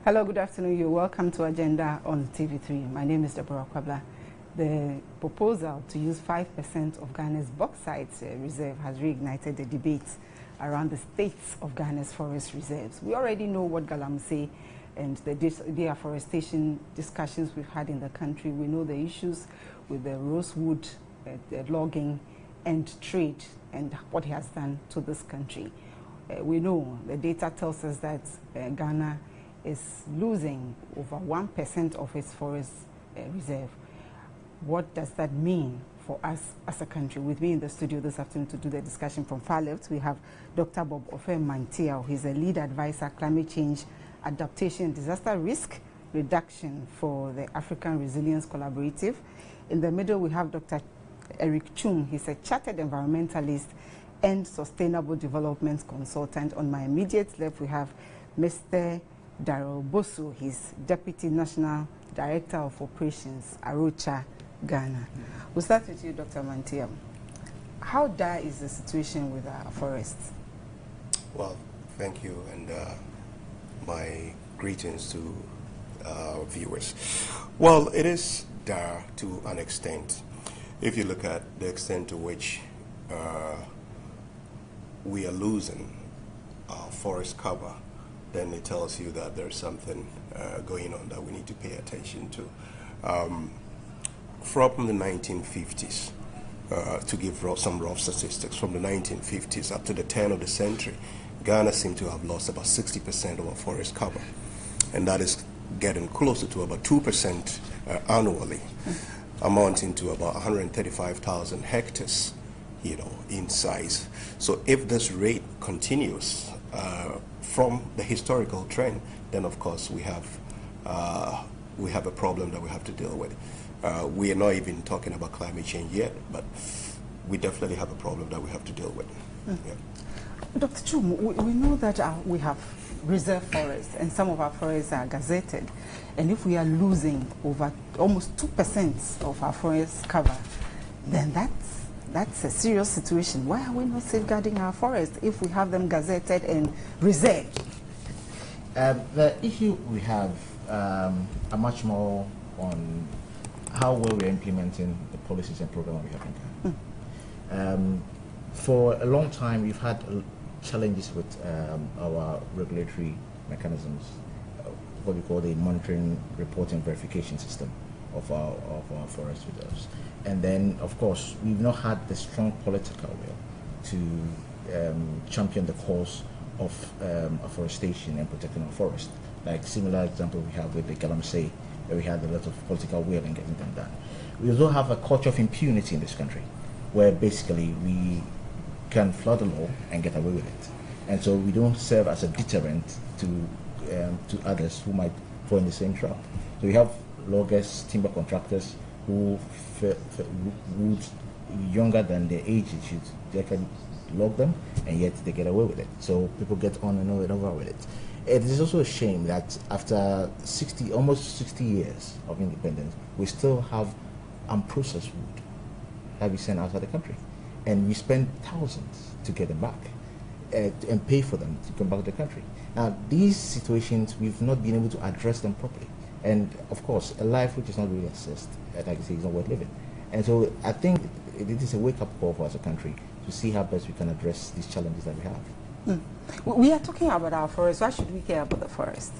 Hello, good afternoon. You're welcome to Agenda on TV3. My name is Deborah Kwabla. The proposal to use 5% of Ghana's bauxite reserve has reignited the debate around the states of Ghana's forest reserves. We already know what Galamsey and the deforestation discussions we've had in the country. We know the issues with the rosewood logging and trade and what he has done to this country. We know the data tells us that Ghana is losing over 1% of its forest reserve. What does that mean for us as a country? With me in the studio this afternoon to do the discussion from far left, we have Dr. Bob Ofe-Mantiao. He's a lead advisor, climate change, adaptation, and disaster risk reduction for the African Resilience Collaborative. In the middle, we have Dr. Eric Chum. He's a chartered environmentalist and sustainable development consultant. On my immediate left, we have Mr. Daryl Bosu. He's Deputy National Director of Operations, Arocha, Ghana. We'll start with you, Dr. Mantiao. How dire is the situation with our forests? Well, thank you, and my greetings to viewers. Well, it is dire to an extent. If you look at the extent to which we are losing our forest cover, then it tells you that there's something going on that we need to pay attention to. From the 1950s, to give some rough statistics, from the 1950s up to the turn of the century, Ghana seemed to have lost about 60% of our forest cover. And that is getting closer to about 2% annually, amounting to about 135,000 hectares, in size. So if this rate continues, from the historical trend, then of course we have a problem that we have to deal with. We are not even talking about climate change yet, but we definitely have a problem that we have to deal with. Yeah. Dr. Chum, we know that we have reserve forests, and some of our forests are gazetted. And if we are losing over almost 2% of our forest cover, then that's a serious situation. Why are we not safeguarding our forests if we have them gazetted and reserved? The issue we have are much more on how well we're implementing the policies and programs we have in Ghana. For a long time, we've had challenges with our regulatory mechanisms, what we call the monitoring, reporting, verification system of our forest reserves. And then, of course, we've not had the strong political will to champion the cause of afforestation and protecting our forest. Like similar example we have with the Galamsey, where we had a lot of political will in getting them done. We also have a culture of impunity in this country, where basically we can flood the law and get away with it. And so we don't serve as a deterrent to others who might fall in the same trap. So we have loggers, timber contractors, who would younger than their age they can log them, and yet they get away with it. So people get on and over with it. It is also a shame that after almost 60 years of independence, we still have unprocessed wood that we send outside the country, and we spend thousands to get them back and pay for them to come back to the country. Now, these situations, we've not been able to address them properly. And of course, a life which is not really assessed, like I say, is not worth living. And so I think it is a wake-up call for us as a country to see how best we can address these challenges that we have. We are talking about our forests. Why should we care about the forest?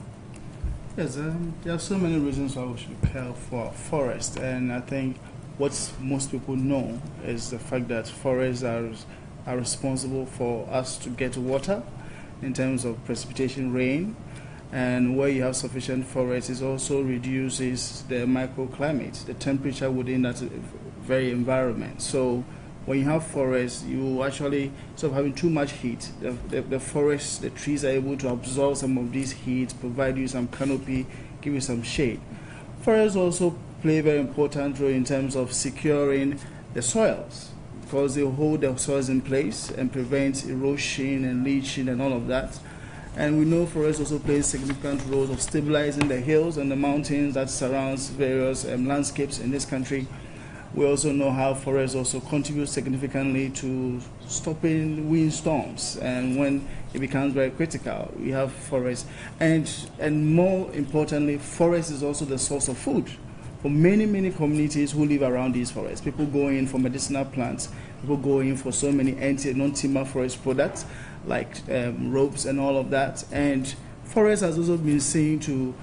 Yes, there are so many reasons why we should care for our forest. And I think what most people know is the fact that forests are responsible for us to get water in terms of precipitation, rain. And where you have sufficient forest, it also reduces the microclimate, the temperature within that very environment. So when you have forests, you actually, instead of having too much heat, the forest, the trees are able to absorb some of these heat, provide you some canopy, give you some shade. Forests also play a very important role in terms of securing the soils, because they hold the soils in place and prevent erosion and leaching and all of that. And we know forests also play significant roles of stabilizing the hills and the mountains that surrounds various landscapes in this country. We also know how forests also contribute significantly to stopping windstorms, and when it becomes very critical, we have forests. And more importantly, forest is also the source of food for many, many communities who live around these forests. People go in for medicinal plants, people go in for so many non-timber forest products like ropes and all of that. And forest has also been seen to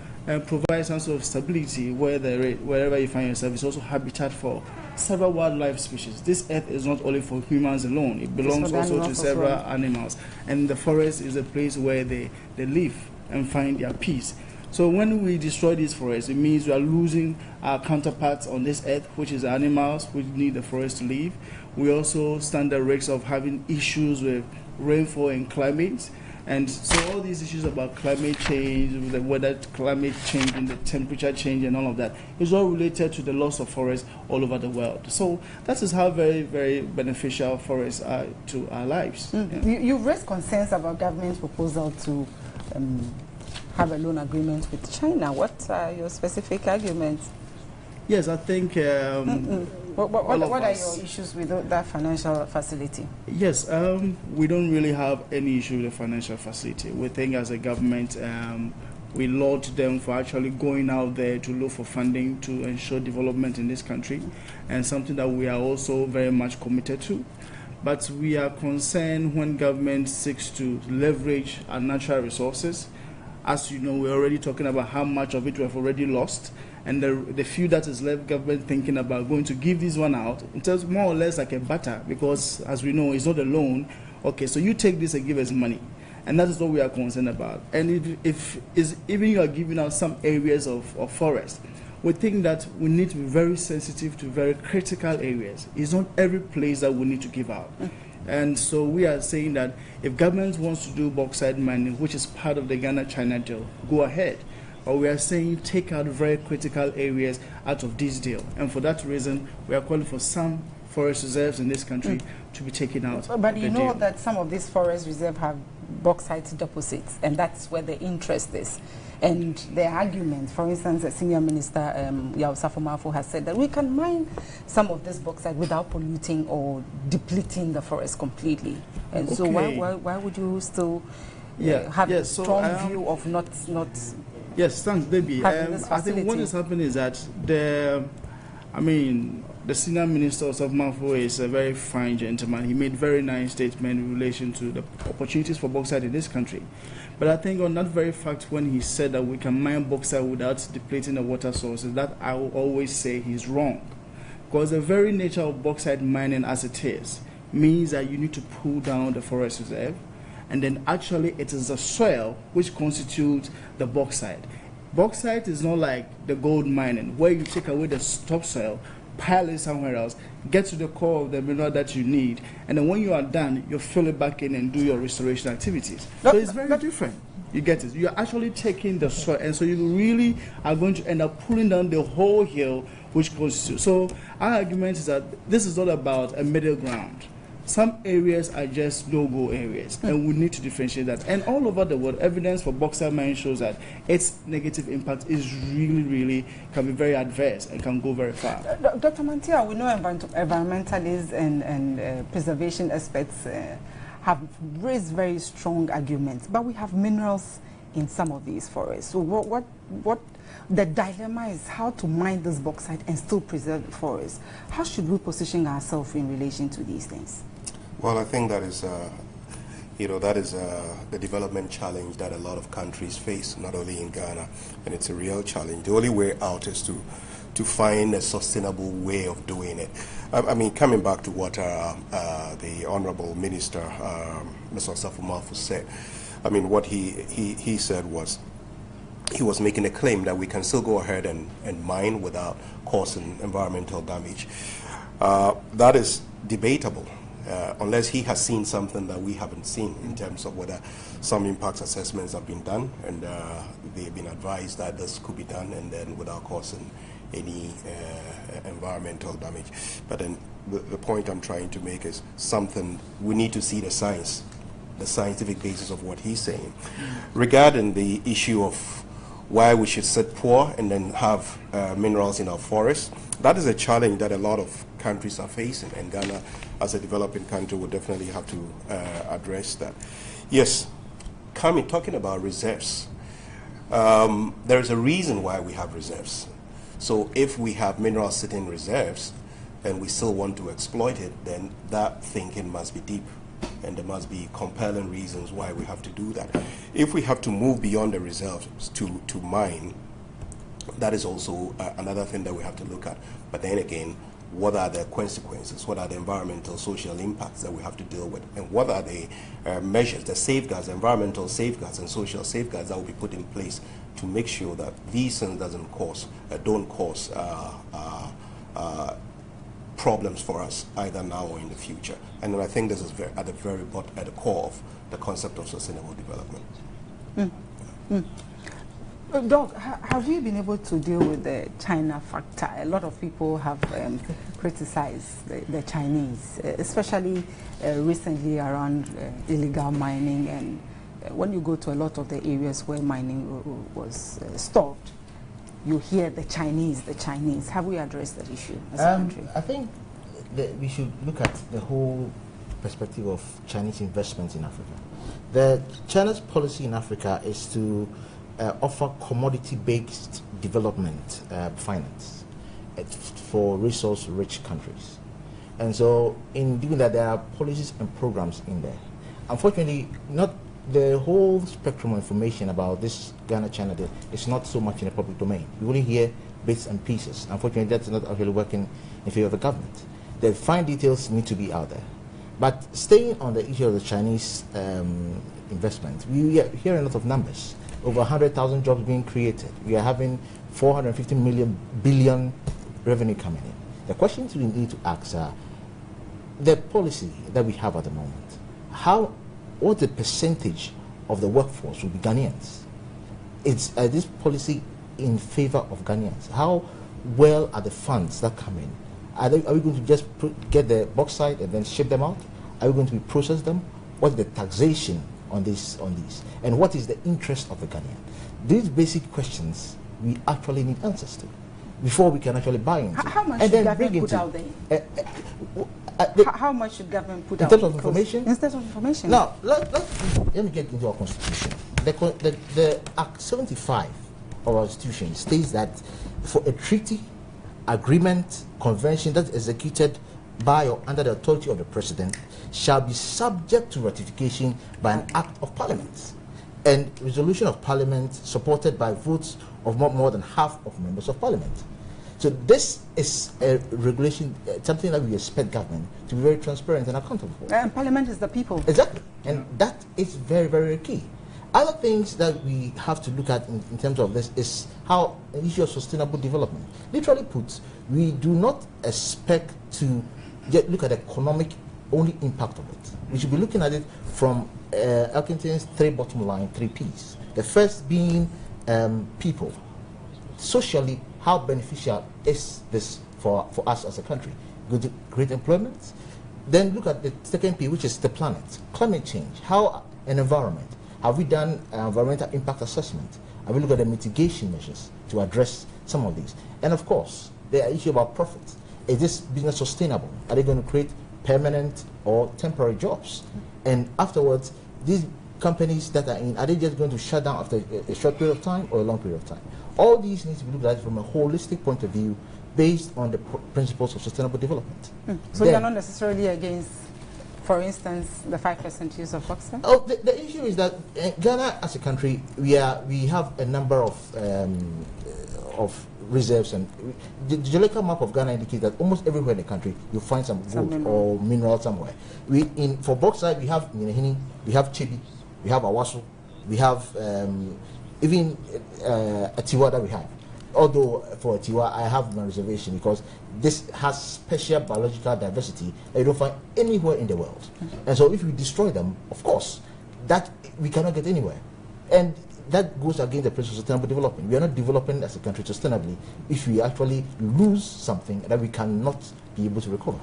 provide some sort of stability wherever you find yourself. It's also habitat for several wildlife species. This earth is not only for humans alone, it belongs also to several animals. And the forest is a place where they live and find their peace. So when we destroy these forests, it means we are losing our counterparts on this earth, which is animals, which need the forest to live. We also stand the risk of having issues with rainfall and climate. And so all these issues about climate change, the weather, climate change, and the temperature change and all of that is all related to the loss of forests all over the world. So that is how very, very beneficial forests are to our lives. Yeah. You've raised concerns about government's proposal to have a loan agreement with China. What are your specific arguments? Yes, I think... What are your issues with that financial facility? Yes, we don't really have any issue with the financial facility. We think as a government, we laud them for actually going out there to look for funding to ensure development in this country, and something that we are also very much committed to. But we are concerned when government seeks to leverage our natural resources. As you know, we're already talking about how much of it we have already lost. And the few that is left, government thinking about going to give this one out, it tells more or less like a barter, because as we know, it's not a loan. Okay, so you take this and give us money. And that is what we are concerned about. And if even you are giving out some areas of forest, we think that we need to be very sensitive to very critical areas. It's not every place that we need to give out. And so we are saying that if government wants to do bauxite mining, which is part of the Ghana-China deal, go ahead. But we are saying take out very critical areas out of this deal. And for that reason, we are calling for some forest reserves in this country to be taken out. But you know that some of these forest reserves have bauxite deposits, and that's where the interest is. And the argument, for instance, the Senior Minister Yaw Osafo-Maafo has said that we can mine some of this bauxite without polluting or depleting the forest completely. And so why would you still have a strong view of not Yes, thanks, Debbie. I think what is happening is that the Senior Minister Osafo-Maafo is a very fine gentleman. He made very nice statement in relation to the opportunities for bauxite in this country. But I think on that very fact, when he said that we can mine bauxite without depleting the water sources, that I will always say he's wrong. Because the very nature of bauxite mining as it is means that you need to pull down the forest reserve, and then actually it is the soil which constitutes the bauxite. Bauxite is not like the gold mining, where you take away the topsoil, pile it somewhere else, get to the core of the mineral that you need, and then when you are done, you fill it back in and do your restoration activities. So it's very different. You get it? You're actually taking the soil, and so you really are going to end up pulling down the whole hill which constitutes. So our argument is that this is not about a middle ground. Some areas are just no-go areas, and we need to differentiate that. And all over the world, evidence for bauxite mining shows that its negative impact is really can be very adverse and can go very far. Dr. Mantia, we know environmentalists and preservation experts have raised very strong arguments, but we have minerals in some of these forests. So what the dilemma is how to mine this bauxite and still preserve the forest. How should we position ourselves in relation to these things? Well, I think that is, the development challenge that a lot of countries face, not only in Ghana, and it's a real challenge. The only way out is to find a sustainable way of doing it. I mean, coming back to what the Honorable Minister, Mr. Osafo-Maafo, said, I mean, what he said was, he was making a claim that we can still go ahead and mine without causing environmental damage. That is debatable. Unless he has seen something that we haven't seen in terms of whether some impact assessments have been done and they've been advised that this could be done and then without causing any environmental damage. But then the point I'm trying to make is something, we need to see the science, the scientific basis of what he's saying. Regarding the issue of why we should sit poor and then have minerals in our forests. That is a challenge that a lot of countries are facing, and Ghana, as a developing country, will definitely have to address that. Yes, talking about reserves, there is a reason why we have reserves. So if we have minerals sitting in reserves and we still want to exploit it, then that thinking must be deep, and there must be compelling reasons why we have to do that. If we have to move beyond the reserves to mine, that is also another thing that we have to look at. But then again, what are the consequences? What are the environmental, social impacts that we have to deal with? And what are the measures, the safeguards, environmental safeguards and social safeguards that will be put in place to make sure that these things don't cause problems for us either now or in the future? And I think this is at the core of the concept of sustainable development. Doug, have you been able to deal with the China factor? A lot of people have criticized the Chinese, especially recently around illegal mining. And when you go to a lot of the areas where mining was stopped, you hear the Chinese. Have we addressed that issue as a country? I think that we should look at the whole perspective of Chinese investments in Africa. China's policy in Africa is to offer commodity-based development finance for resource-rich countries. And so in doing that, there are policies and programs in there. Unfortunately, not the whole spectrum of information about this Ghana-China deal is not so much in the public domain. You only hear bits and pieces. Unfortunately, that's not actually working in favor of the government. The fine details need to be out there. But staying on the issue of the Chinese investment, we are hearing a lot of numbers. Over 100,000 jobs being created. We are having 450 billion revenue coming in. The questions we need to ask are, the policy that we have at the moment, what the percentage of the workforce will be Ghanaians? Is this policy in favor of Ghanaians? How well are the funds that come in? Are we going to just get the bauxite and then ship them out? Are we going to process them? What's the taxation on these? And what is the interest of the Ghanaian? These basic questions we actually need answers to before we can actually buy into. How much should government put out there? How much should government put out? In terms of information? Instead of information. Now, let me get into our constitution. The Act 75 of our constitution states that for a treaty, agreement, convention that is executed by or under the authority of the president shall be subject to ratification by an act of parliament and resolution of parliament supported by votes of more than half of members of parliament. So this is a regulation, something that we expect government to be very transparent and accountable for. And parliament is the people. Exactly. And that is very, very key. Other things that we have to look at in terms of this is how an issue of sustainable development. Literally put, we do not expect to look at the economic only impact of it. We should be looking at it from Elkington's three bottom line, 3 Ps. The first being people. Socially, how beneficial is this for us as a country? Good, great employment. Then look at the second P, which is the planet. Climate change, how an environment. Have we done environmental impact assessment? Have we looked at the mitigation measures to address some of these? And of course, the issue about profit. Is this business sustainable? Are they going to create permanent or temporary jobs? And afterwards, these companies that are in, are they just going to shut down after a short period of time or a long period of time? All these need to be looked at from a holistic point of view based on the principles of sustainable development. So you're not necessarily against, for instance, the 5% use of bauxite? Oh, the issue is that Ghana as a country, we have a number of reserves, and the geological map of Ghana indicates that almost everywhere in the country you'll find some gold or mineral somewhere. For bauxite, we have Minahini, we have Chibi, we have Awaso, we have even Atiwa that we have. Although for Atiwa, I have my reservation because this has special biological diversity that you don't find anywhere in the world. And so if we destroy them, of course, that we cannot get anywhere. And that goes against the principle of sustainable development. We are not developing as a country sustainably if we actually lose something that we cannot be able to recover.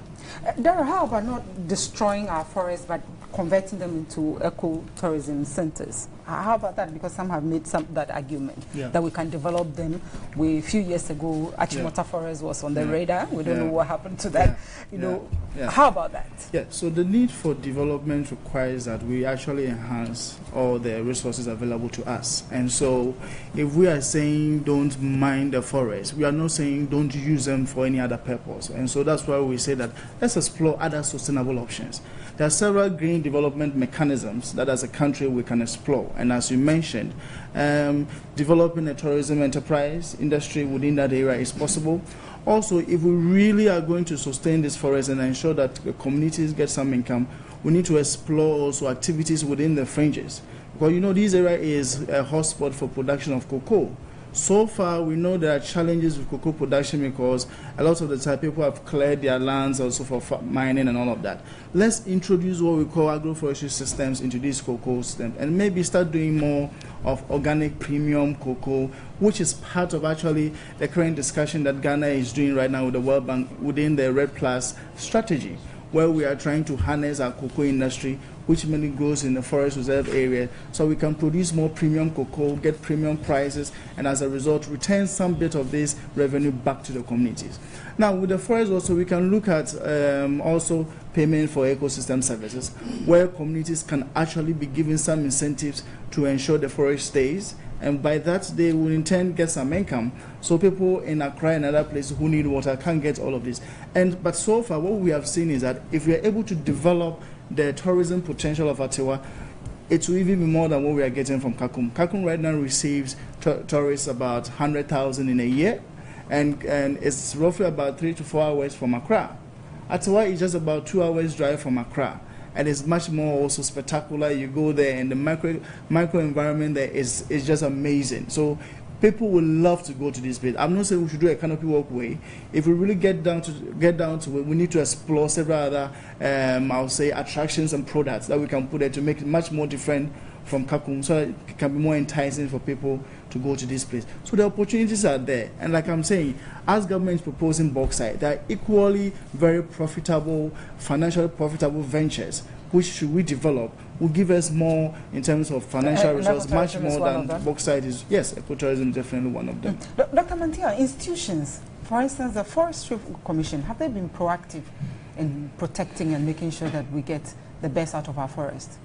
Dara, how about not destroying our forests but converting them into eco-tourism centers? How about that? Because some have made that argument that we can develop them. A few years ago, Achimota Forest was on the radar. We don't know what happened to that. You know, how about that? Yeah, so the need for development requires that we actually enhance all the resources available to us. And so if we are saying don't mine the forest, we are not saying don't use them for any other purpose. And so that's why we say that let's explore other sustainable options. There are several green development mechanisms that as a country we can explore. And as you mentioned, developing a tourism enterprise industry within that area is possible. Also, if we really are going to sustain this forest and ensure that the communities get some income, we need to explore also activities within the fringes. Because you know this area is a hotspot for production of cocoa. So far, we know there are challenges with cocoa production because a lot of the time people have cleared their lands also for mining and all of that. Let's introduce what we call agroforestry systems into these cocoa systems and maybe start doing more of organic premium cocoa, which is part of actually the current discussion that Ghana is doing right now with the World Bank within the REDD+ strategy, where we are trying to harness our cocoa industry, which mainly grows in the forest reserve area, so we can produce more premium cocoa, get premium prices, and as a result, return some bit of this revenue back to the communities. Now, with the forest also, we can look at also payment for ecosystem services, where communities can actually be given some incentives to ensure the forest stays, and by that they will in turn get some income. So people in Accra and other places who need water can get all of this. But so far, what we have seen is that if we are able to develop the tourism potential of Atewa, it will even be more than what we are getting from Kakum. Kakum right now receives tourists about 100,000 in a year, and it's roughly about 3 to 4 hours from Accra. Atewa is just about 2 hours drive from Accra, and it's much more also spectacular. You go there, and the micro environment there is just amazing. So people will love to go to this place. I'm not saying we should do a canopy walkway. If we really get down to it, we need to explore several other, I'll say, attractions and products that we can put there to make it much more different from Kakum, so that it can be more enticing for people to go to this place. So the opportunities are there, and like I'm saying, as government is proposing bauxite, they are equally very profitable, financially profitable ventures, which should we develop will give us more in terms of financial resources, much more than bauxite is. Yes, ecotourism is definitely one of them. Dr. Mantia, institutions, for instance, the Forestry Commission, have they been proactive in protecting and making sure that we get the best out of our forest?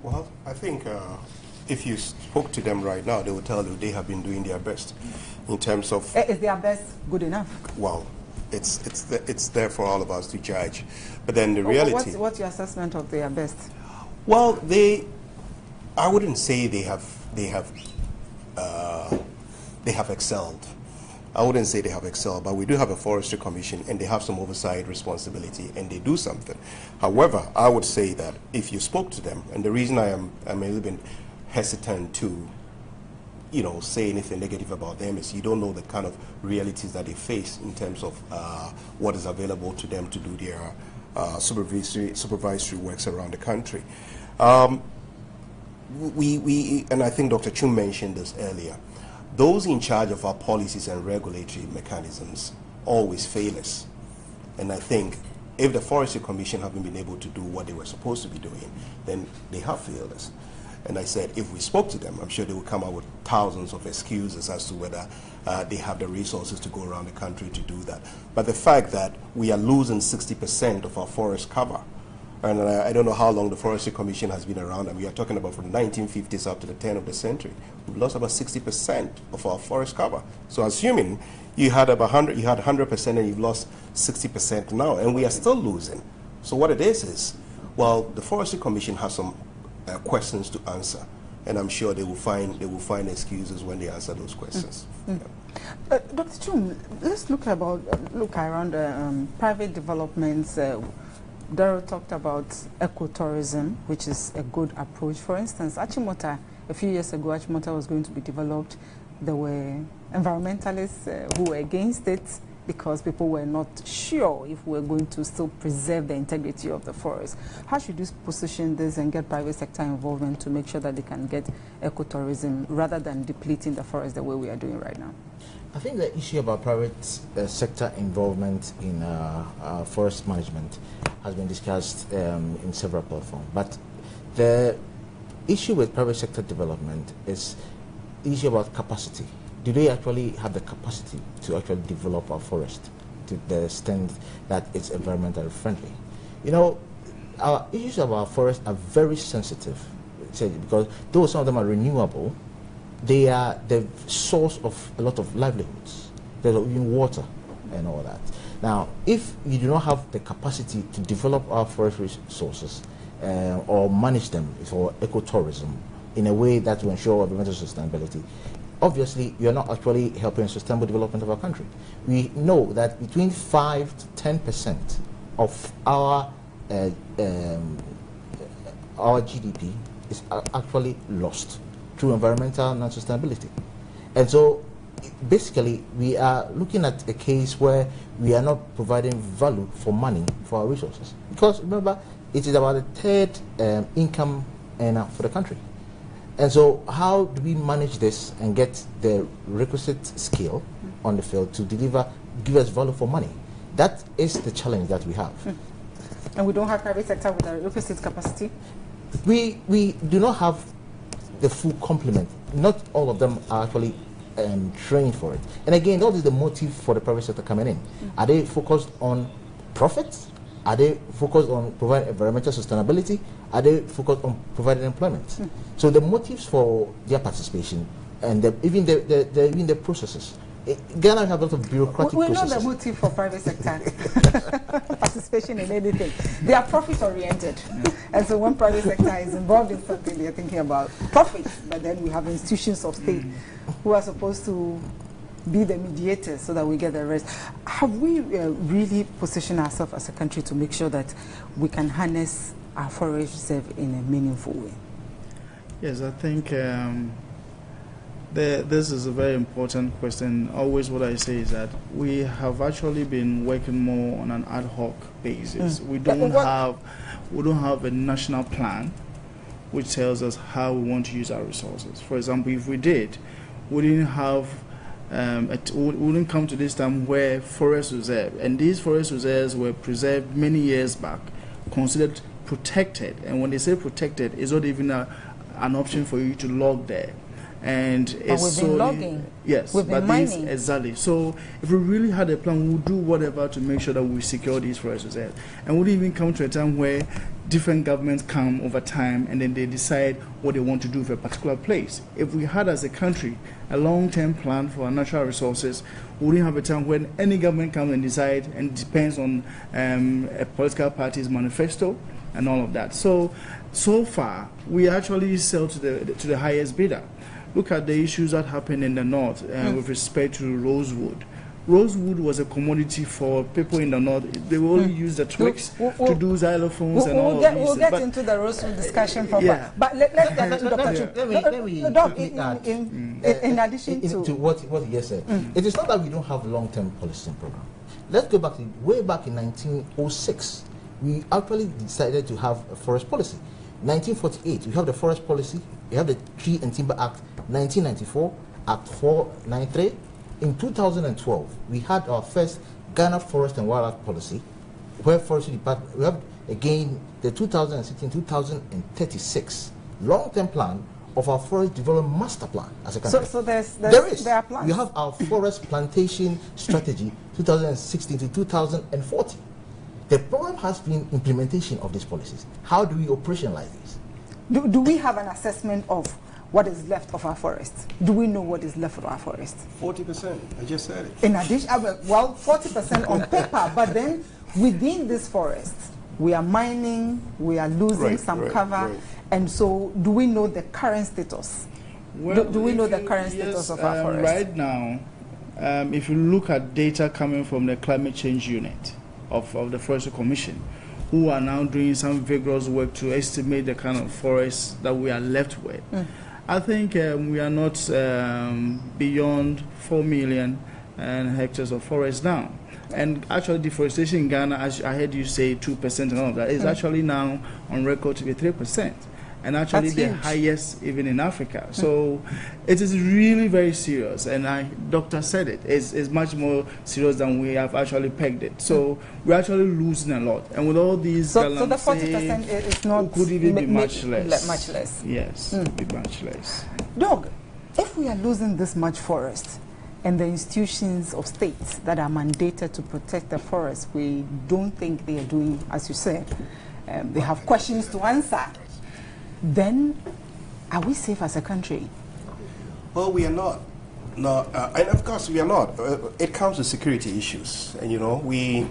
Well, I think if you spoke to them right now, they will tell you they have been doing their best in terms of... Is their best good enough? Well, it's there for all of us to judge. But then the reality... What's your assessment of their best? Well, I wouldn't say they have excelled. I wouldn't say they have excelled, but we do have a Forestry Commission, and they have some oversight responsibility, and they do something. However, I would say that if you spoke to them, and the reason I'm a little bit hesitant to, say anything negative about them is you don't know the kind of realities that they face in terms of what is available to them to do their supervisory works around the country. And I think Dr. Chum mentioned this earlier. Those in charge of our policies and regulatory mechanisms always fail us. And I think if the Forestry Commission haven't been able to do what they were supposed to be doing, then they have failed us. And I said, if we spoke to them, I'm sure they would come up with thousands of excuses as to whether they have the resources to go around the country to do that. But the fact that we are losing 60% of our forest cover, and I don't know how long the Forestry Commission has been around, and we are talking about from the 1950s up to the turn of the century. We've lost about 60% of our forest cover. So assuming you had about 100% and you've lost 60% now, and we are still losing. So what it is, well, the Forestry Commission has some questions to answer, and I'm sure they will find excuses when they answer those questions. Dr. Chum, let's look around private developments. Daryl talked about ecotourism, which is a good approach. For instance, Achimota, a few years ago, Achimota was going to be developed. There were environmentalists who were against it because people were not sure if we were going to still preserve the integrity of the forest. How should you position this and get private sector involvement to make sure that they can get ecotourism rather than depleting the forest the way we are doing right now? I think the issue about private sector involvement in forest management has been discussed in several platforms. But the issue with private sector development is the issue about capacity. Do they actually have the capacity to actually develop our forest to the extent that it's environmentally friendly? You know, our issues of our forest are very sensitive, because though some of them are renewable, they are the source of a lot of livelihoods. There's even water and all that. Now, if you do not have the capacity to develop our forest resources or manage them for ecotourism in a way that will ensure environmental sustainability, obviously you're not actually helping sustainable development of our country. We know that between 5 to 10% of our GDP is actually lost through environmental non-sustainability. And so basically we are looking at a case where we are not providing value for money for our resources. Because remember, it is about a third income earner for the country. And so how do we manage this and get the requisite skill on the field to give us value for money? That is the challenge that we have. And we don't have private sector with a requisite capacity? We do not have the full complement. Not all of them are actually trained for it. And again, what is the motive for the private sector coming in? Are they focused on profits? Are they focused on providing environmental sustainability? Are they focused on providing employment? So the motives for their participation and even the processes. Ghana, we have a lot of bureaucratic processes. We know the motive for private sector participation in anything. They are profit-oriented. And so when private sector is involved in something, they're thinking about profit. But then we have institutions of state who are supposed to be the mediators so that we get the rest. Have we really positioned ourselves as a country to make sure that we can harness our forest reserve in a meaningful way? Yes, I think this is a very important question. Always what I say is that we have actually been working more on an ad hoc basis. We don't have a national plan which tells us how we want to use our resources. For example, if we did, we didn't have wouldn't come to this time where forest reserve, and these forest reserves were preserved many years back, considered protected. And when they say protected, it's not even an option for you to log there. And but we've been logging. Yes, we've been mining. Exactly. So if we really had a plan, we would do whatever to make sure that we secure these forest reserves. And we wouldn't even come to a time where different governments come over time and then they decide what they want to do with a particular place. If we had as a country a long-term plan for our natural resources, we wouldn't have a time when any government comes and decide, and it depends on a political party's manifesto and all of that. So far, we actually sell to the highest bidder. Look at the issues that happened in the north with respect to rosewood. Rosewood was a commodity for people in the north. They will only use the twigs to do xylophones and all of these. We'll get into the rosewood discussion from but let's get to Dr. In addition to what he just said. It is not that we don't have long-term policy and program. Let's go back way back in 1906. We actually decided to have a forest policy. 1948, we have the forest policy. We have the Tree and Timber Act. 1994, Act 493. In 2012, we had our first Ghana Forest and Wildlife Policy, where Forestry Department, we have again the 2016-2036 long-term plan of our forest development master plan as a country. So there are plans. We have our forest plantation strategy 2016 to 2040. The problem has been implementation of these policies. How do we operationalize these? Do we have an assessment of what is left of our forests? Do we know what is left of our forests? 40%. I just said it. In addition, 40% on paper, but then within this forest, we are mining, we are losing some cover, and so do we know the current status? Well, do we know the current status of our forest? Right now, if you look at data coming from the Climate Change Unit of the Forestry Commission, who are now doing some vigorous work to estimate the kind of forests that we are left with, I think we are not beyond 4 million hectares of forest now. And actually deforestation in Ghana, as I heard you say 2% and all of that, is actually now on record to be 3%. and actually That's the huge. highest even in Africa. So it is really very serious, and doctor said it's much more serious than we have actually pegged it. So we're actually losing a lot, and with all these, So the 40% is not, could even be much less. Much less. Yes, could be much less. Doug, if we are losing this much forest, and the institutions of states that are mandated to protect the forest, we don't think they are doing, as you said, they have questions to answer, then are we safe as a country? Well, we are not. No, and of course we are not. It comes with security issues, and we,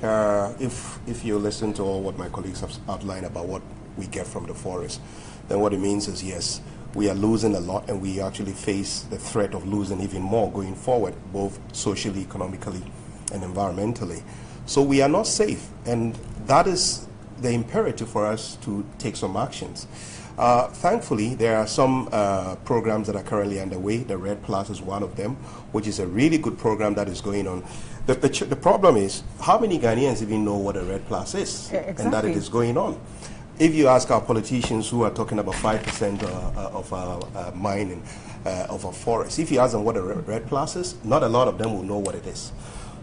if you listen to all what my colleagues have outlined about what we get from the forest, then what it means is yes, we are losing a lot, and we actually face the threat of losing even more going forward, both socially, economically, and environmentally. So we are not safe, and that is the imperative for us to take some actions. Thankfully, there are some programs that are currently underway. The Red Plus is one of them, which is a really good program that is going on. The problem is, how many Ghanaians even know what a Red Plus is, exactly. and that it is going on? If you ask our politicians who are talking about 5% of mining of our forests, if you ask them what a Red Plus is, not a lot of them will know what it is.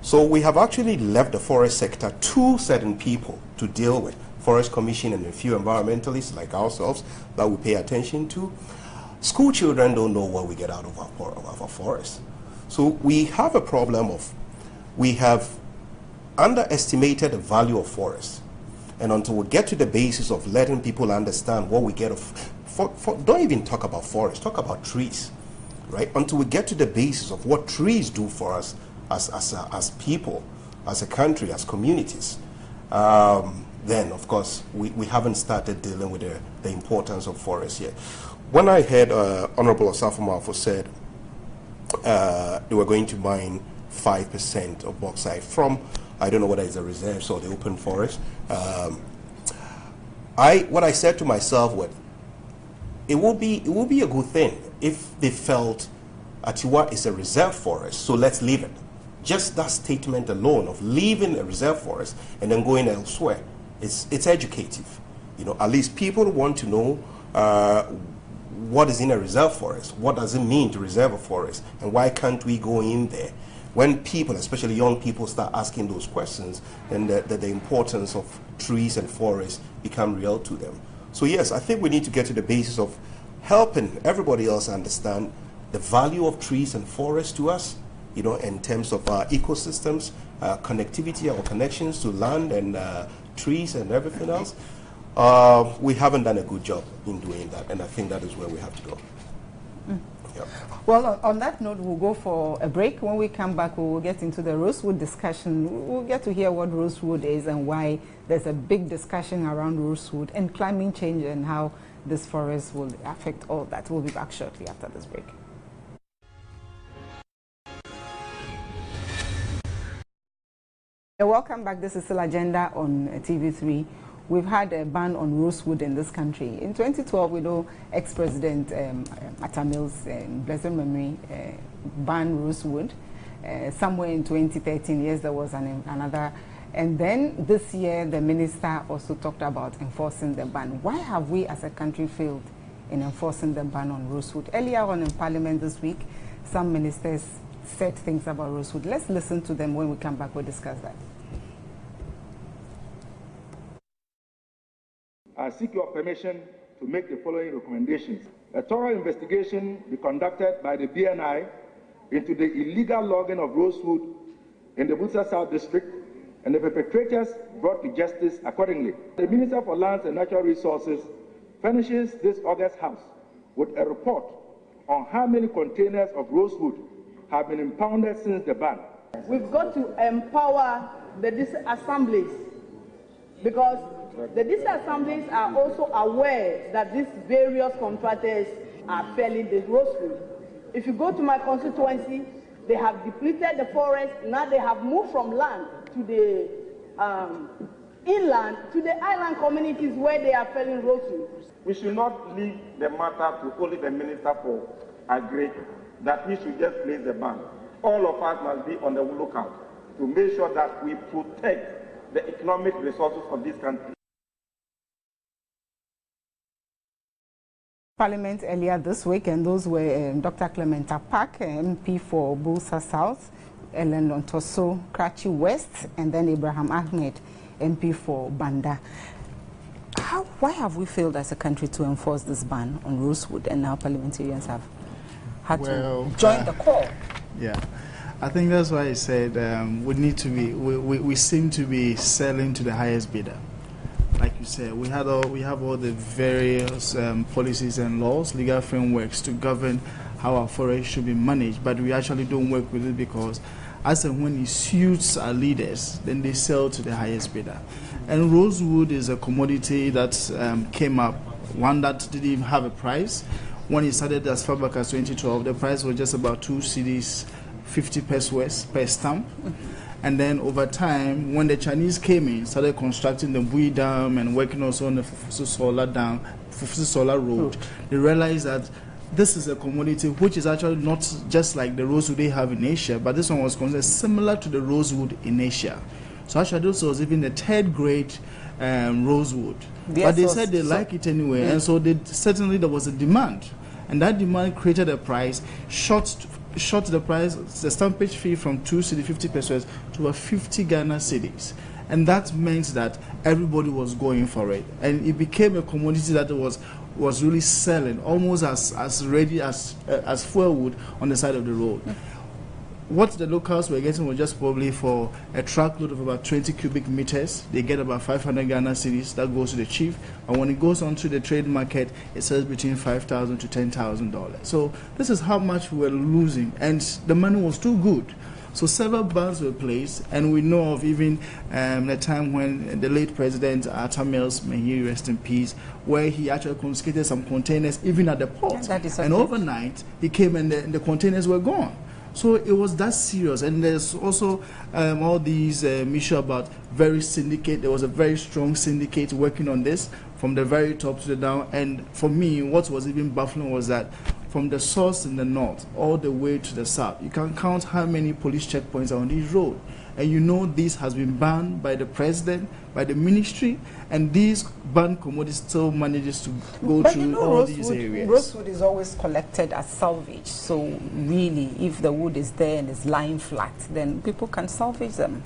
So we have actually left the forest sector to certain people to deal with. Forest Commission and a few environmentalists like ourselves that we pay attention to. School children don't know what we get out of our forests. So we have a problem of, we have underestimated the value of forests. And until we get to the basis of letting people understand what we get don't even talk about forests, talk about trees, right? Until we get to the basis of what trees do for us as people, as a country, as communities, then of course we haven't started dealing with the importance of forests yet. When I heard Honorable Osafo Maafo said they were going to mine 5% of bauxite from, I don't know whether it's the reserves or the open forest. What I said to myself was, it will be a good thing if they felt Atiwa is a reserve forest, so let's leave it. Just that statement alone of leaving a reserve forest and then going elsewhere, it's educative. At least people want to know what is in a reserve forest, what does it mean to reserve a forest, and why can't we go in there? When people, especially young people, start asking those questions, then the importance of trees and forests become real to them. So yes, I think we need to get to the basis of helping everybody else understand the value of trees and forests to us, in terms of our ecosystems, connectivity, our connections to land and trees and everything else. We haven't done a good job in doing that, and I think that is where we have to go. Yep. Well, on that note, we'll go for a break. When we come back, we will get into the rosewood discussion. We'll get to hear what rosewood is and why there's a big discussion around rosewood and climate change and how this forest will affect all that. We'll be back shortly after this break. Welcome back. This is still Agenda on TV3. We've had a ban on rosewood in this country. In 2012, we know ex-president Atta Mills, blessed memory, banned rosewood. Somewhere in 2013, yes, there was another. And then this year, the minister also talked about enforcing the ban. Why have we as a country failed in enforcing the ban on rosewood? Earlier on in Parliament this week, some ministers said things about rosewood. Let's listen to them. When we come back, we'll discuss that. I seek your permission to make the following recommendations. A thorough investigation be conducted by the BNI into the illegal logging of rosewood in the Busa South District and the perpetrators brought to justice accordingly. The Minister for Lands and Natural Resources furnishes this August House with a report on how many containers of rosewood have been impounded since the ban. We've got to empower the district assemblies, because the district assemblies are also aware that these various contractors are felling the rosewood. If you go to my constituency, they have depleted the forest. Now they have moved from land to the inland to the island communities where they are felling rosewood. We should not leave the matter to only the Minister for Agri, that we should just place the ban. All of us must be on the lookout to make sure that we protect the economic resources of this country. Parliament earlier this week, and those were Dr. Clement Apak, MP for Bulsa South, Ellen Lontoso, Karachi West, and then Abraham Ahmed, MP for Banda. Why have we failed as a country to enforce this ban on rosewood, and now parliamentarians have had to join the call? Yeah, I think that's why I said we seem to be selling to the highest bidder. Like you said, we have all the various policies and laws, legal frameworks to govern how our forests should be managed, but we actually don't work with it because as and when it suits our leaders, then they sell to the highest bidder. And rosewood is a commodity that came up, one that didn't even have a price. When it started as far back as 2012, the price was just about 2 cedis, 50 pesos per stamp. And then over time, when the Chinese came in, started constructing the Bui Dam and working also on the Fufusi Solar Dam, Fufusi Solar Road, they realized that this is a commodity which is actually not just like the rosewood they have in Asia, but this one was considered similar to the rosewood in Asia. So actually this was even the 3rd grade rosewood. Yes, but they said they like it anyway, and so certainly there was a demand. And that demand created a price, shot the price, the stampage fee from 2 cedi 50 pesos to a 50 Ghana cedis. And that meant that everybody was going for it. And it became a commodity that was really selling, almost as ready as fuel wood on the side of the road. What the locals were getting was just probably for a truckload of about 20 cubic meters. They get about 500 Ghana cedis. That goes to the chief. And when it goes on to the trade market, it sells between $5,000 to $10,000. So this is how much we were losing. And the money was too good. So several bans were placed. And we know of even the time when the late President Atta Mills, may he rest in peace, where he actually confiscated some containers even at the port. And overnight, he came and the containers were gone. So it was that serious. And there's also all these issues about very syndicate. There was a very strong syndicate working on this from the very top to the down. And for me, what was even baffling was that from the source in the north all the way to the south, you can count how many police checkpoints are on this road. And you know this has been banned by the president, by the ministry, and these banned commodities still manages to go through all these areas. Rosewood is always collected as salvage. So really, if the wood is there and is lying flat, then people can salvage them.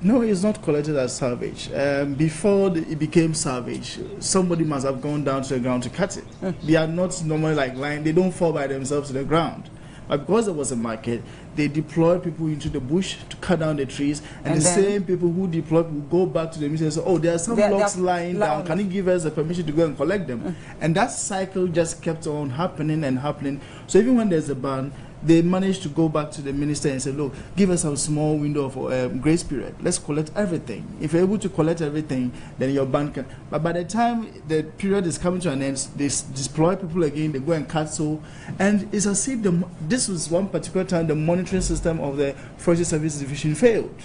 No, it's not collected as salvage. Before it became salvage, somebody must have gone down to the ground to cut it. They are not normally like lying. They don't fall by themselves to the ground. But because there was a market, they deployed people into the bush to cut down the trees, and the same people who deployed will go back to the ministry and say, oh, there are some logs lying down, can you give us the permission to go and collect them? And that cycle just kept on happening and happening. So even when there's a ban, they managed to go back to the minister and say, look, give us a small window of grace period. Let's collect everything. If you're able to collect everything, then your ban can. But by the time the period is coming to an end, they deploy people again, they go and cut so. And it's as if this was one particular time the monitoring system of the Forestry Service Division failed.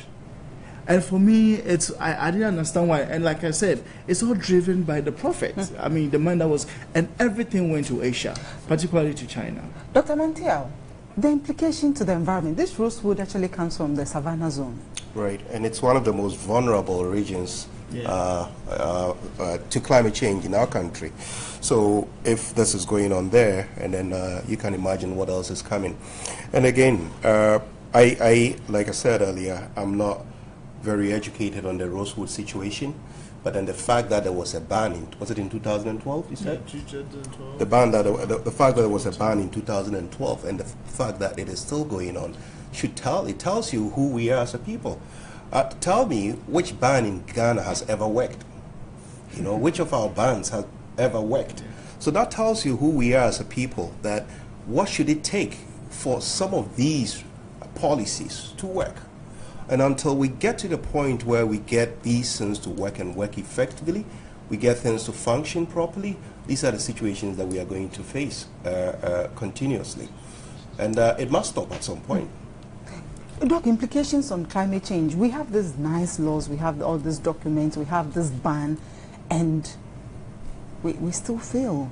And for me, I didn't understand why. And like I said, it's all driven by the profit. I mean, the man that was, and everything went to Asia, particularly to China. Dr. Mantiao, the implication to the environment, this rosewood actually comes from the savannah zone. Right, and it's one of the most vulnerable regions to climate change in our country. So if this is going on there, and then you can imagine what else is coming. And again, like I said earlier, I'm not very educated on the rosewood situation. But then the fact that there was a ban was it in 2012, you said? Yeah, 2012. The fact that there was a ban in 2012 and the fact that it is still going on it tells you who we are as a people. Tell me which ban in Ghana has ever worked. You know, which of our bans has ever worked. So that tells you who we are as a people, that what should it take for some of these policies to work. And until we get to the point where we get these things to work and work effectively, we get things to function properly, these are the situations that we are going to face continuously. And it must stop at some point. Doc, implications on climate change. We have these nice laws, we have all these documents, we have this ban, and we still fail.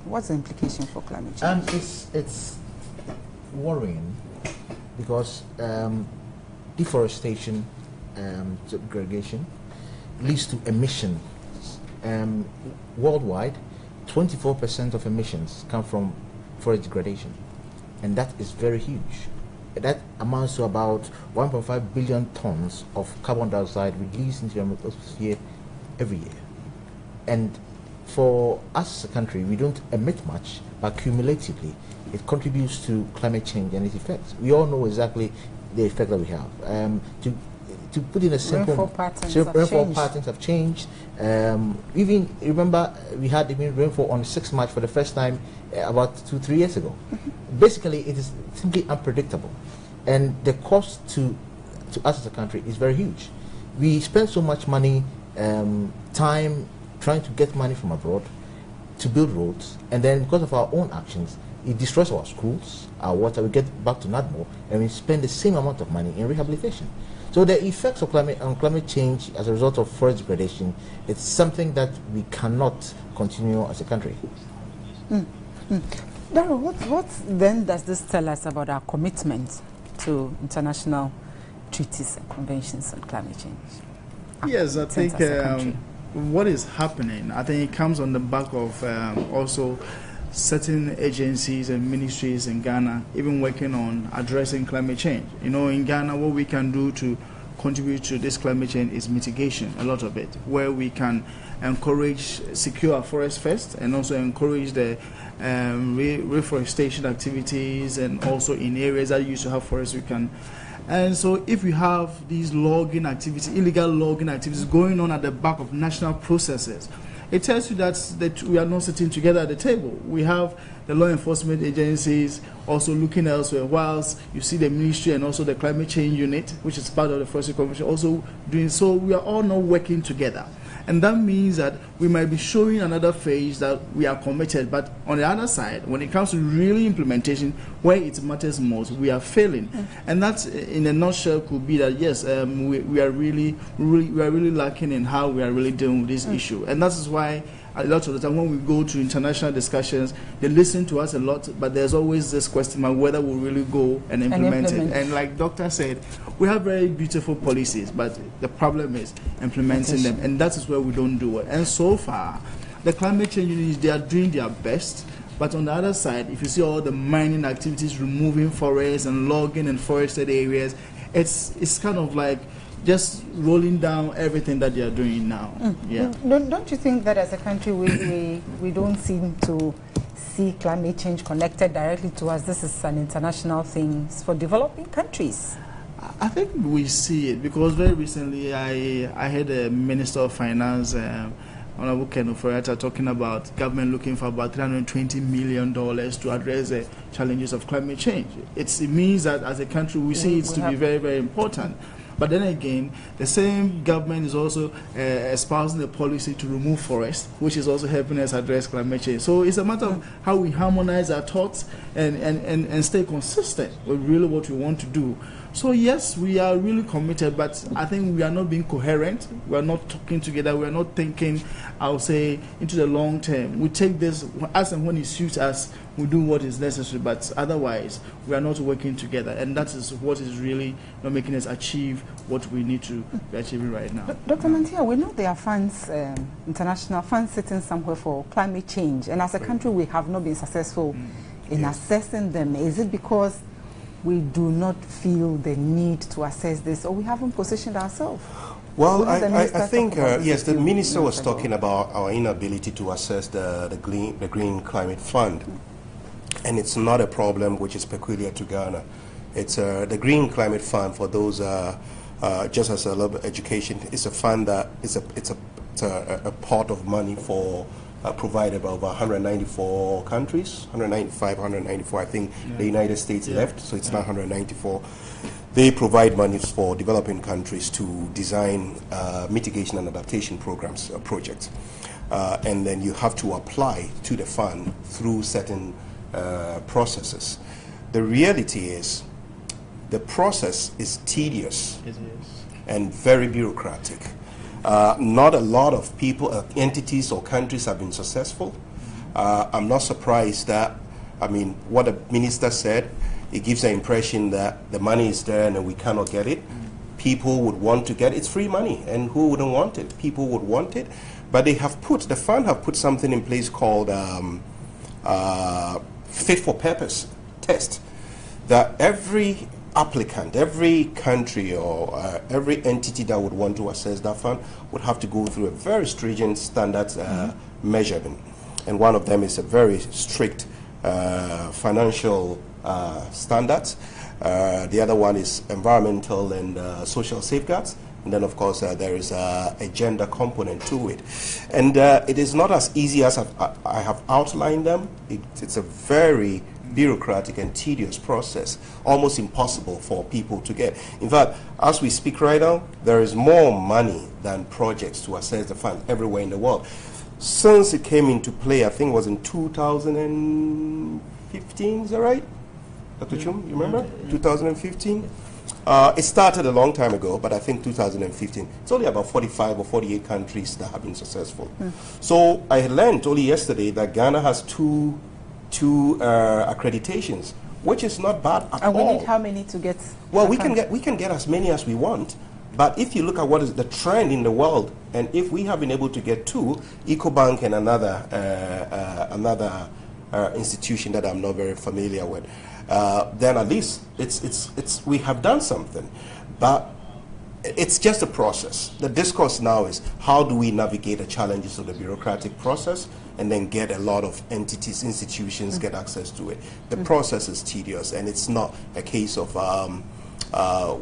What's the implication for climate change? It's worrying because deforestation, degradation, leads to emission worldwide. 24% of emissions come from forest degradation, and that is very huge. That amounts to about 1.5 billion tons of carbon dioxide released into the atmosphere every year. And for us as a country, we don't emit much, but cumulatively, it contributes to climate change and its effects. We all know exactly the effect that we have. To put in a simple, rainfall patterns have changed. Even remember, we had rainfall on 6 March for the first time about 2-3 years ago. Basically, it is simply unpredictable, and the cost to us as a country is very huge. We spend so much money, time trying to get money from abroad to build roads, and then because of our own actions, it destroys our schools, our water. We get back to NADMO, and we spend the same amount of money in rehabilitation. So the effects of climate change as a result of forest degradation, it's something that we cannot continue as a country. Darrell, what then does this tell us about our commitment to international treaties and conventions on climate change? Yes, I think what is happening, I think it comes on the back of also certain agencies and ministries in Ghana even working on addressing climate change. You know, in Ghana, what we can do to contribute to this climate change is mitigation, a lot of it, where we can encourage secure forest first and also encourage the reforestation activities, and also in areas that used to have forests we can. And so if we have these logging activities, illegal logging activities going on at the back of national processes, it tells you that we are not sitting together at the table. We have the law enforcement agencies also looking elsewhere, whilst you see the ministry and also the climate change unit, which is part of the Forestry Commission, also doing so. We are all not working together. And that means that we might be showing another phase that we are committed, but on the other side, when it comes to really implementation, where it matters most, we are failing. And that, in a nutshell, could be that yes, we are really lacking in how we are really dealing with this issue. And that is why a lot of the time when we go to international discussions, they listen to us a lot, but there's always this question of whether we'll really go and implement it. And like Doctor said, we have very beautiful policies, but the problem is implementing them, and that is where we don't do it. And so far, the climate change units, they are doing their best, but on the other side, if you see all the mining activities, removing forests and logging and forested areas, it's kind of like just rolling down everything that they are doing now. Yeah. Don't you think that as a country we don't seem to see climate change connected directly to us? This is an international thing for developing countries. I think we see it because very recently I heard the Minister of Finance, Honorable Ken Ofori-Atta, talking about government looking for about $320 million to address the challenges of climate change. It means that as a country we see it to be very, very important. But then again, the same government is also espousing a policy to remove forests, which is also helping us address climate change. So it's a matter of how we harmonize our thoughts and stay consistent with really what we want to do. So yes, we are really committed, but I think we are not being coherent. We are not talking together. We are not thinking, I would say, into the long term. We take this as and when it suits us. We do what is necessary, but otherwise we are not working together, and that is what is really not making us achieve what we need to be achieving right now. Dr. Mantia, we know there are funds, international funds sitting somewhere for climate change, and as a country we have not been successful in assessing them. Is it because we do not feel the need to assess this, or we haven't positioned ourselves? Well, I think, yes, the minister was talking about our inability to assess the Green Climate Fund. And it's not a problem which is peculiar to Ghana. It's the Green Climate Fund, for those, just as a little bit education, it's a fund that it's a pot of money for provided by over 194 countries, 195, 194, I think the United States left, so it's not 194. They provide money for developing countries to design mitigation and adaptation programs, projects. And then you have to apply to the fund through certain processes. The reality is the process is tedious and very bureaucratic. Not a lot of people, entities or countries have been successful. I'm not surprised that, I mean, what the minister said, it gives the impression that the money is there and we cannot get it. People would want to get it's free money, and who wouldn't want it? People would want it, but the fund have put something in place called fit for purpose test, that every applicant, every country or every entity that would want to access that fund would have to go through a very stringent standards measurement. And one of them is a very strict financial standards. The other one is environmental and social safeguards. And then, of course, there is a gender component to it. And it is not as easy as I have outlined them. It's a very bureaucratic and tedious process, almost impossible for people to get. In fact, as we speak right now, there is more money than projects to access the fund everywhere in the world. Since it came into play, I think it was in 2015, is that right? Dr. Chum, you remember? 2015? It started a long time ago, but I think 2015. It's only about 45 or 48 countries that have been successful. So I learned only yesterday that Ghana has two accreditations, which is not bad at all. And we need how many to get? Well, we can get as many as we want, but if you look at what is the trend in the world, and if we have been able to get two, EcoBank and another institution that I'm not very familiar with, then at least we have done something. But it's just a process. The discourse now is how do we navigate the challenges of the bureaucratic process and then get a lot of entities, institutions get access to it. The process is tedious, and it's not a case of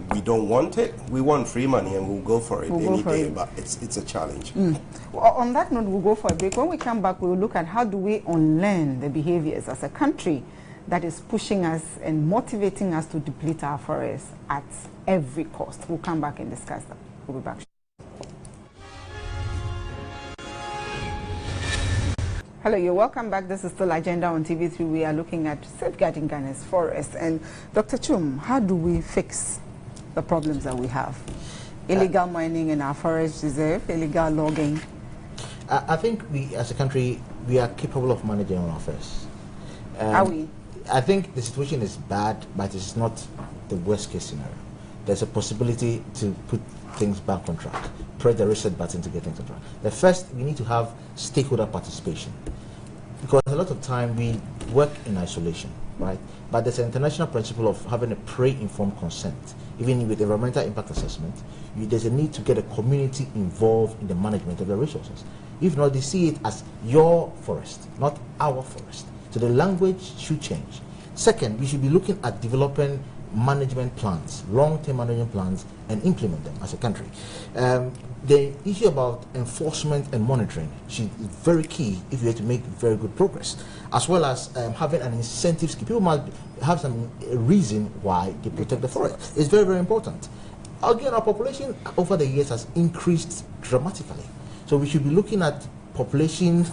we don't want it. We want free money, and we'll go for it any day. But it's a challenge. Well, on that note, we'll go for a break. When we come back, we'll look at how do we unlearn the behaviors as a country that is pushing us and motivating us to deplete our forests at every cost. We'll come back and discuss that. We'll be back. Hello, you're welcome back. This is still Agenda on TV3. We are looking at safeguarding Ghana's forests. And Dr. Chum, how do we fix the problems that we have? Illegal mining in our forest reserve, illegal logging. I think we, as a country, we are capable of managing our affairs. Are we? I think the situation is bad, but it's not the worst case scenario. There's a possibility to put things back on track, press the reset button to get things on track. The first, we need to have stakeholder participation, because a lot of time we work in isolation, right? But there's an international principle of having a pre-informed consent. Even with environmental impact assessment, there's a need to get a community involved in the management of the resources. If not, they see it as your forest, not our forest. So the language should change. Second, we should be looking at developing management plans, long-term management plans, and implement them as a country. The issue about enforcement and monitoring is very key if you have to make very good progress, as well as having an incentive scheme. People must have some reason why they protect the forest. It's very, very important. Again, our population over the years has increased dramatically. So we should be looking at population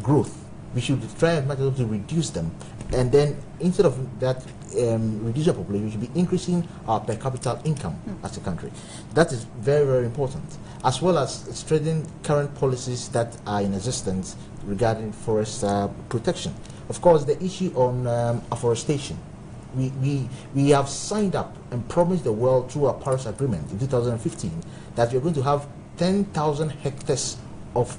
growth. We should try as much as possible to reduce them, and then instead of that reduce our population, we should be increasing our per capita income as a country. That is very, very important, as well as strengthening current policies that are in existence regarding forest protection. Of course, the issue on afforestation. We have signed up and promised the world through our Paris Agreement in 2015 that we're going to have 10,000 hectares of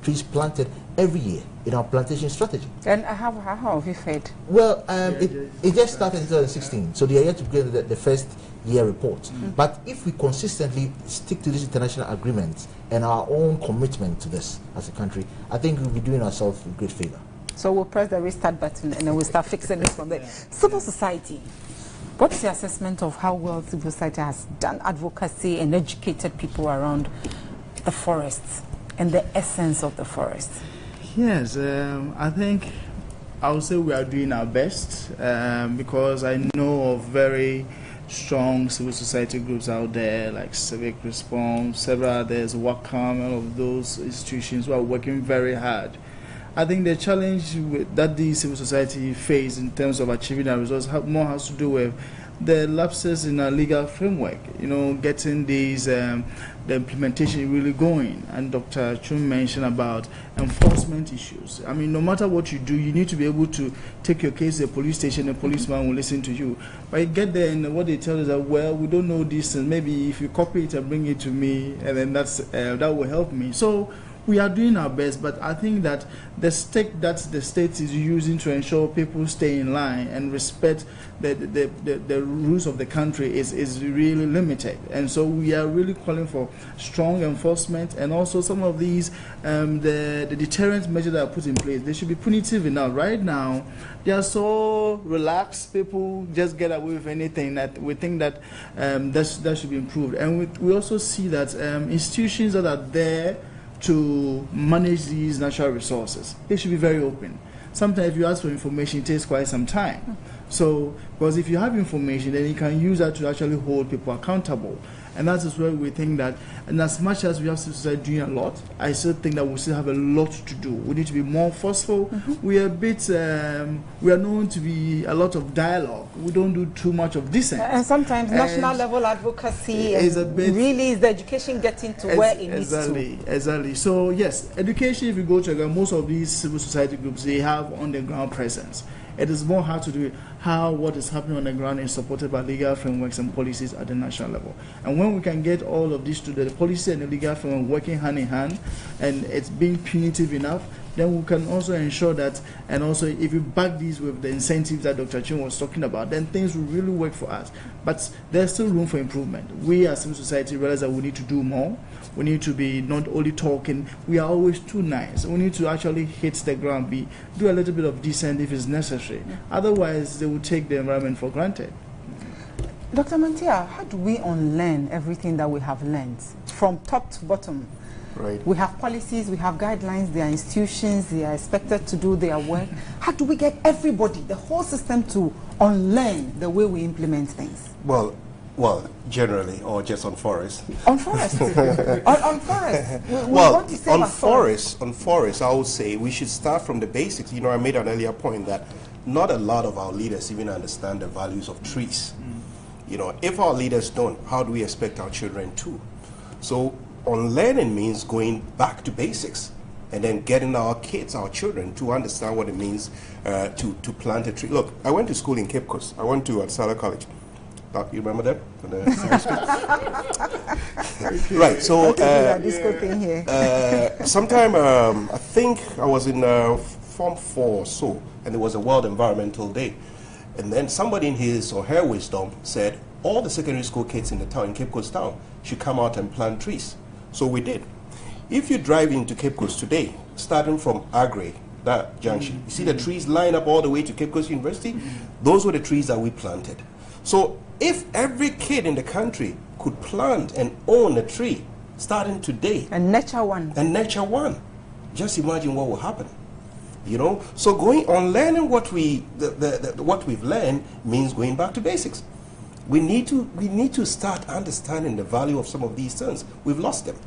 trees planted every year in our plantation strategy. And how have you fared? Well, it just started in 2016, so they are yet to get the first year report. But if we consistently stick to this international agreement and our own commitment to this as a country, I think we'll be doing ourselves a great favor. So we'll press the restart button and then we'll start fixing this from there. Civil society. What's your assessment of how well civil society has done advocacy and educated people around the forests and the essence of the forest? Yes, I think I would say we are doing our best because I know of very strong civil society groups out there like Civic Response, several others, WACAM, all of those institutions who are working very hard. I think the challenge that the civil society face in terms of achieving our results more has to do with the lapses in our legal framework, getting these, the implementation really going. And Dr. Chum mentioned about enforcement issues. I mean, no matter what you do, you need to be able to take your case to the police station, the policeman will listen to you. But you get there and what they tell is that, well, we don't know this, and maybe if you copy it and bring it to me, and then that will help me. So we are doing our best, but I think that the stake that the state is using to ensure people stay in line and respect the rules of the country is really limited. And so we are really calling for strong enforcement, and also some of these, the deterrent measures that are put in place, they should be punitive enough. Right now, they are so relaxed, people just get away with anything, that we think that that should be improved. And we also see that institutions that are there to manage these natural resources, they should be very open. Sometimes if you ask for information, it takes quite some time. So, because if you have information, then you can use that to actually hold people accountable. And that is where we think that, and as much as we have civil society doing a lot, I still think that we still have a lot to do. We need to be more forceful. We are a bit, we are known to be a lot of dialogue. We don't do too much of dissent. And sometimes national level advocacy is a bit, really is the education getting to where it needs to. Exactly. So yes, education, if you go to most of these civil society groups, they have on the ground presence. It is more hard to do it, how what is happening on the ground is supported by legal frameworks and policies at the national level. And when we can get all of this to the policy and the legal framework working hand in hand, and it's being punitive enough, then we can also ensure that, and also if you back these with the incentives that Dr. Chin was talking about, then things will really work for us. But there's still room for improvement. We as civil society realize that we need to do more. We need to be not only talking, we are always too nice. We need to actually hit the ground, do a little bit of dissent if it's necessary. Otherwise, they will take the environment for granted. Dr. Mantia, how do we unlearn everything that we have learned from top to bottom? Right. We have policies, we have guidelines, there are institutions, they are expected to do their work. How do we get everybody, the whole system, to unlearn the way we implement things? Well, generally, or just on forest? On forest. on forest. We want to say on forest, I would say we should start from the basics. I made an earlier point that not a lot of our leaders even understand the values of trees. If our leaders don't, how do we expect our children to? So unlearning means going back to basics and then getting our kids, our children, to understand what it means to plant a tree. Look, I went to school in Cape Coast. I went to Adsala College. You remember that? Right, so sometime, I think I was in Form 4 or so, and it was a World Environmental Day. And then somebody in his or her wisdom said, all the secondary school kids in the town, in Cape Coast town, should come out and plant trees. So we did. If you drive into Cape Coast today, starting from Agri, that junction, you see the trees line up all the way to Cape Coast University? Those were the trees that we planted. So if every kid in the country could plant and own a tree, starting today, and nurture one, just imagine what will happen. So going on learning what what we've learned means going back to basics. We need to start understanding the value of some of these things. We've lost them.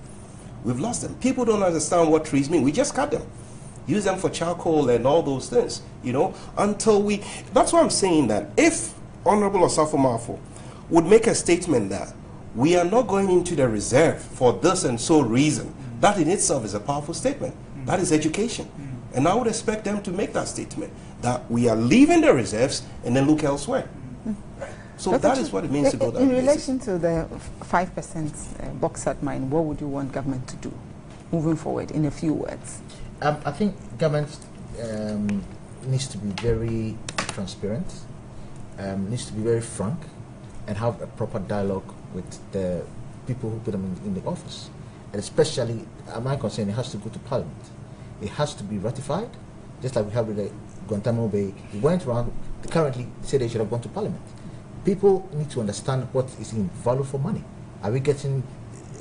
People don't understand what trees mean. We just cut them, use them for charcoal and all those things. Until we. That's why I'm saying that if Honorable Osafo Maafo would make a statement that we are not going into the reserve for this and so reason, that in itself is a powerful statement. That is education. And I would expect them to make that statement, that we are leaving the reserves and then look elsewhere. So Dr. that is what it means to go down. In relation to the 5% bauxite mine, what would you want government to do moving forward, in a few words? I think government needs to be very transparent, needs to be very frank, and have a proper dialogue with the people who put them in the office. And especially, my concern, it has to go to Parliament. It has to be ratified, just like we have with the Guantanamo Bay. It went around, currently say they should have gone to Parliament. People need to understand what is in value for money. Are we getting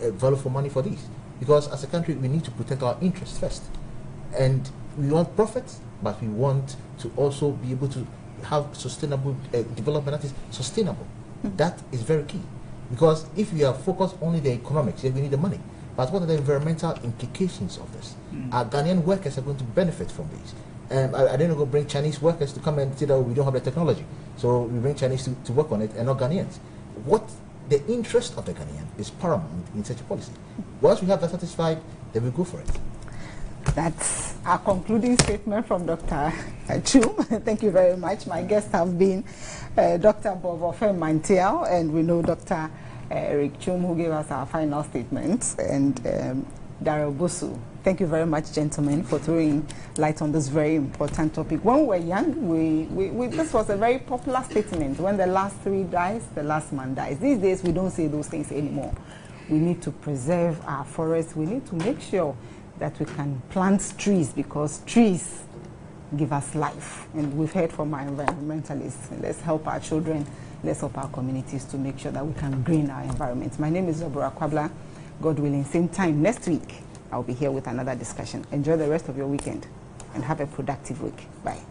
value for money for these? Because as a country, we need to protect our interests first. And we want profits, but we want to also be able to have sustainable development that is sustainable. That is very key. Because if we are focused only on the economics, yes, we need the money. But what are the environmental implications of this? Our Ghanaian workers are going to benefit from this. I didn't go bring Chinese workers to come and say that we don't have the technology. So we bring Chinese to work on it and not Ghanaians. What the interest of the Ghanaian is paramount in such a policy. Once we have that satisfied, then we go for it. That's our concluding statement from Dr. Chum. Thank you very much. My guests have been Dr. Bovofe Mantiel, and we know Dr. Eric Chum, who gave us our final statements, and Daryl Busu. Thank you very much, gentlemen, for throwing light on this very important topic. When we were young, this was a very popular statement. When the last tree dies, the last man dies. These days, we don't say those things anymore. We need to preserve our forests. We need to make sure that we can plant trees, because trees give us life. And we've heard from our environmentalists. Let's help our children. Let's help our communities to make sure that we can green our environment. My name is Deborah Kwabla. God willing, same time next week, I'll be here with another discussion. Enjoy the rest of your weekend and have a productive week. Bye.